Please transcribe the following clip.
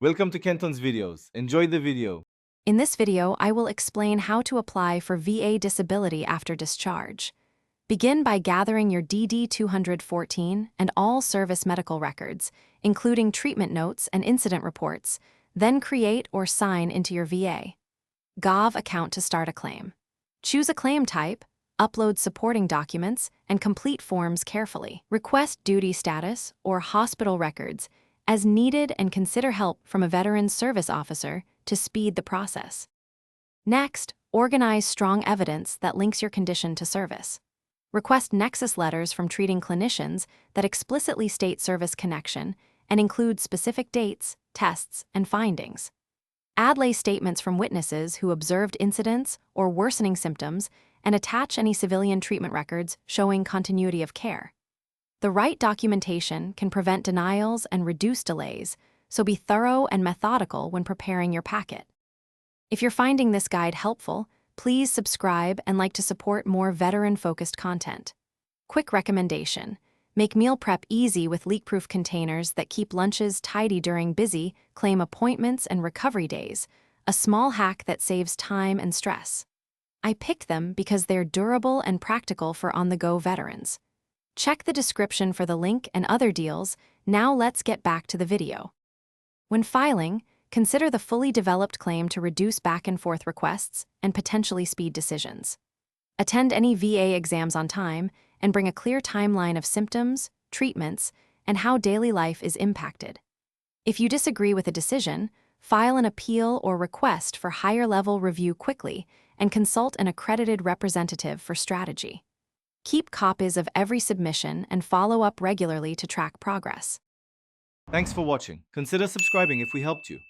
Welcome to Kenton's videos. Enjoy the video. In this video, I will explain how to apply for VA disability after discharge. Begin by gathering your DD-214 and all service medical records, including treatment notes and incident reports, then create or sign into your VA Gov account to start a claim. Choose a claim type, upload supporting documents, and complete forms carefully. Request duty status or hospital records as needed and consider help from a veteran service officer to speed the process. Next, organize strong evidence that links your condition to service. Request nexus letters from treating clinicians that explicitly state service connection and include specific dates, tests, and findings. Add lay statements from witnesses who observed incidents or worsening symptoms and attach any civilian treatment records showing continuity of care. The right documentation can prevent denials and reduce delays, so be thorough and methodical when preparing your packet. If you're finding this guide helpful, please subscribe and like to support more veteran-focused content. Quick recommendation: make meal prep easy with leak-proof containers that keep lunches tidy during busy, claim appointments and recovery days, a small hack that saves time and stress. I picked them because they're durable and practical for on-the-go veterans. Check the description for the link and other deals. Now let's get back to the video. When filing, consider the fully developed claim to reduce back-and-forth requests and potentially speed decisions. Attend any VA exams on time and bring a clear timeline of symptoms, treatments, and how daily life is impacted. If you disagree with a decision, file an appeal or request for higher-level review quickly and consult an accredited representative for strategy. Keep copies of every submission and follow up regularly to track progress. Thanks for watching. Consider subscribing if we helped you.